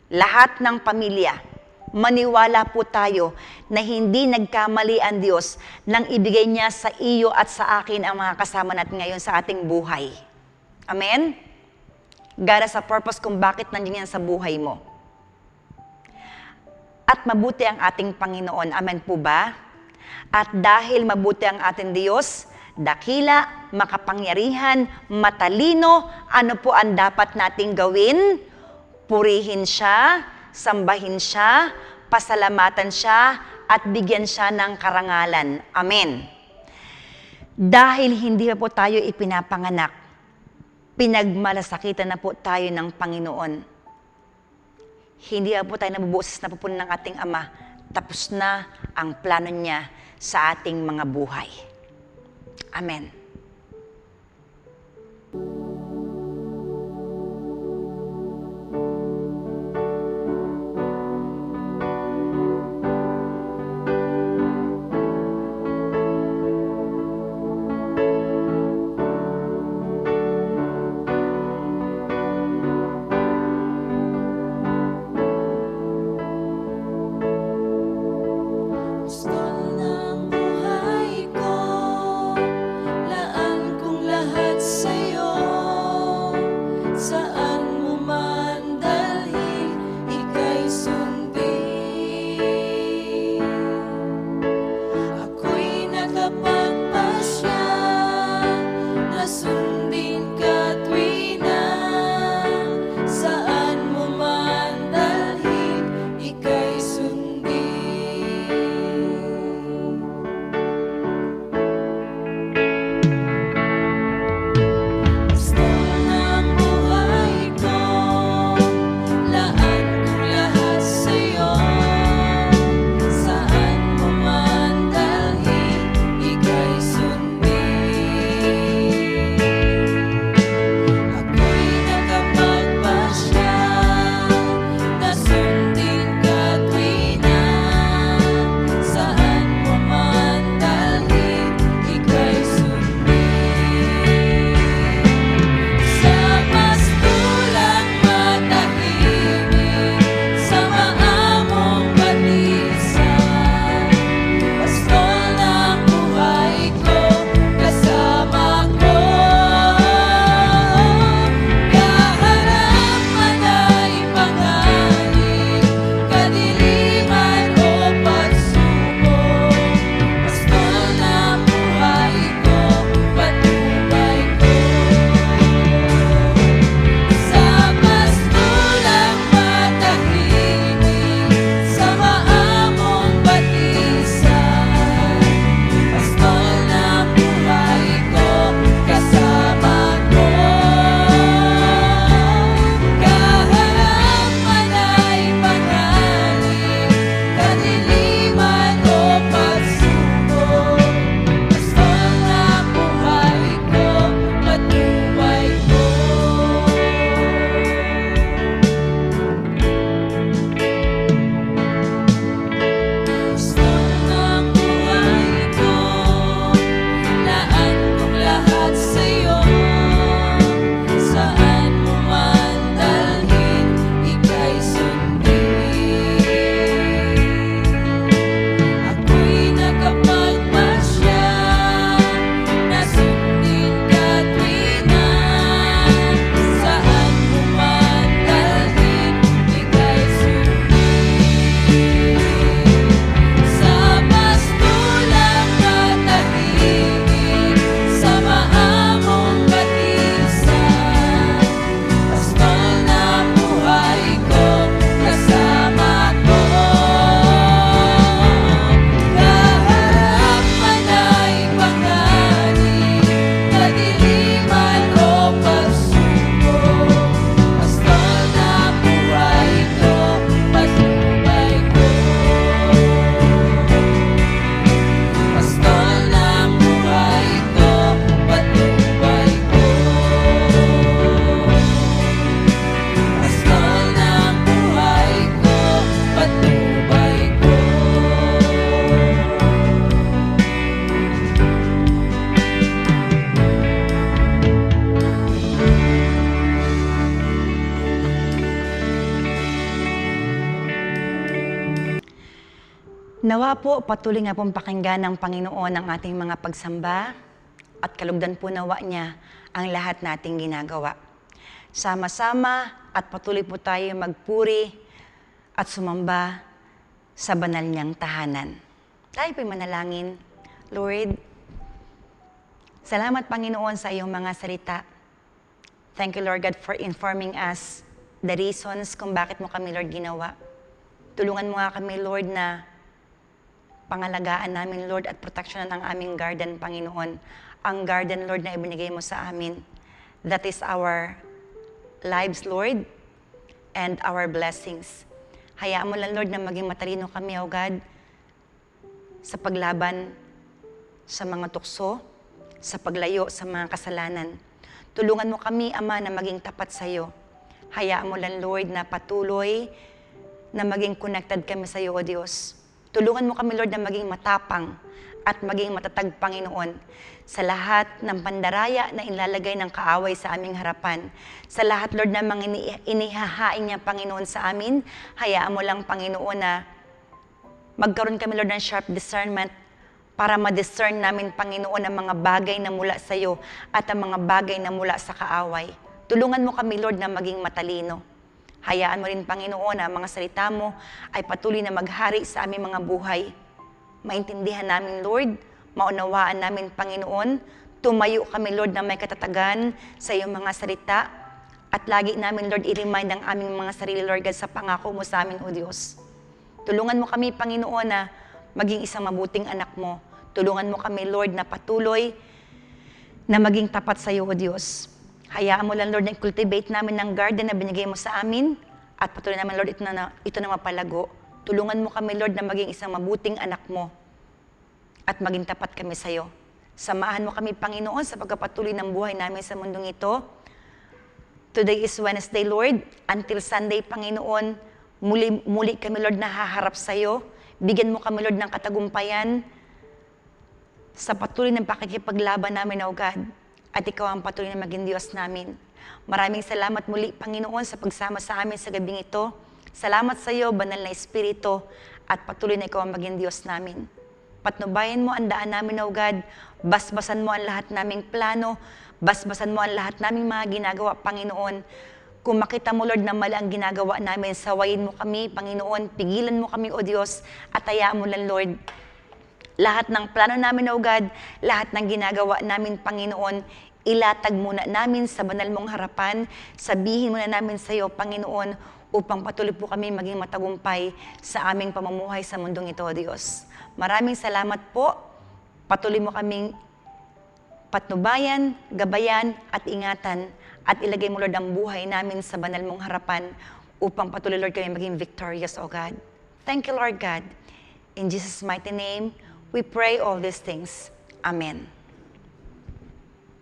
lahat ng pamilya, maniwala po tayo na hindi nagkamali ang Diyos nang ibigay niya sa iyo at sa akin ang mga kasama natin ngayon sa ating buhay. Amen? God has a purpose kung bakit nandiyan yan sa buhay mo. At mabuti ang ating Panginoon. Amen po ba? At dahil mabuti ang ating Diyos, dakila, makapangyarihan, matalino, ano po ang dapat nating gawin? Purihin siya, sambahin siya, pasalamatan siya, at bigyan siya ng karangalan. Amen. Dahil hindi pa po tayo ipinapanganak, pinagmalasakitan na po tayo ng Panginoon. Hindi pa po tayo nabubusis na pupunan ng ating Ama. Tapos na ang plano niya sa ating mga buhay. Amen. Gusto ng buhay ko Nawa po patuloy nga pong pakinggan ng Panginoon ang ating mga pagsamba at kalugdan po nawa niya ang lahat nating ginagawa. Sama-sama at patuloy po tayo magpuri at sumamba sa banal niyang tahanan. Tayo po'y manalangin. Lord, salamat Panginoon sa iyong mga salita. Thank you Lord God for informing us the reasons kung bakit mo kami Lord ginawa. Tulungan mo nga kami Lord na pangalagaan namin Lord at proteksyonan ang aming garden Panginoon. Ang garden Lord na ibinigay mo sa amin. That is our lives Lord and our blessings. Hayaan mo lang Lord na maging matalino kami O God sa paglaban sa mga tukso, sa paglayo sa mga kasalanan. Tulungan mo kami, Ama, na maging tapat sa iyo. Hayaan mo lang, Lord, na patuloy na maging connected kami sa iyo, O Diyos. Tulungan mo kami, Lord, na maging matapang at maging matatag, Panginoon, sa lahat ng pandaraya na ilalagay ng kaaway sa aming harapan. Sa lahat, Lord, na mga inihahain niya, Panginoon, sa amin, hayaan mo lang, Panginoon, na magkaroon kami, Lord, ng sharp discernment para ma-discern namin, Panginoon, ang mga bagay na mula sa iyo at ang mga bagay na mula sa kaaway. Tulungan mo kami, Lord, na maging matalino. Hayaan mo rin, Panginoon, na ang mga salita mo ay patuloy na maghari sa aming mga buhay. Maintindihan namin, Lord, maunawaan namin, Panginoon, tumayo kami, Lord, na may katatagan sa iyong mga salita at lagi namin, Lord, i-remind ang aming mga sarili, Lord God, sa pangako mo sa amin, O Diyos. Tulungan mo kami, Panginoon, na maging isang mabuting anak mo. Tulungan mo kami, Lord, na patuloy na maging tapat sa iyo, O Diyos. Hayaan mo lang, Lord, na cultivate namin ng garden na binigay mo sa amin at patuloy namin, Lord, ito na mapalago. Tulungan mo kami, Lord, na maging isang mabuting anak mo at maging tapat kami sa iyo. Samahan mo kami, Panginoon, sa pagpapatuloy ng buhay namin sa mundong ito. Today is Wednesday, Lord. Until Sunday, Panginoon, muli kami, Lord, na haharap sa iyo. Bigyan mo kami, Lord, ng katagumpayan sa patuloy ng pakikipaglaban namin, O God. At ikaw ang patuloy na maging Diyos namin. Maraming salamat muli, Panginoon, sa pagsama sa amin sa gabing ito. Salamat sa iyo, Banal na Espiritu, at patuloy na ikaw ang maging Diyos namin. Patnubayan mo ang daan namin, O God. Basbasan mo ang lahat naming plano. Basbasan mo ang lahat naming mga ginagawa, Panginoon. Kung makita mo, Lord, na mali ang ginagawa namin, sawayin mo kami, Panginoon. Pigilan mo kami, O Diyos, at hayaan mo lang, Lord. Lahat ng plano namin, O God, lahat ng ginagawa namin, Panginoon, ilatag muna namin sa banal mong harapan. Sabihin muna namin sa iyo, Panginoon, upang patuloy po kami maging matagumpay sa aming pamumuhay sa mundong ito, O Diyos. Maraming salamat po. Patuloy mo kaming patnubayan, gabayan, at ingatan. At ilagay mo, Lord, ang buhay namin sa banal mong harapan upang patuloy, Lord, kami maging victorious, O God. Thank you, Lord God. In Jesus' mighty name, we pray all these things. Amen.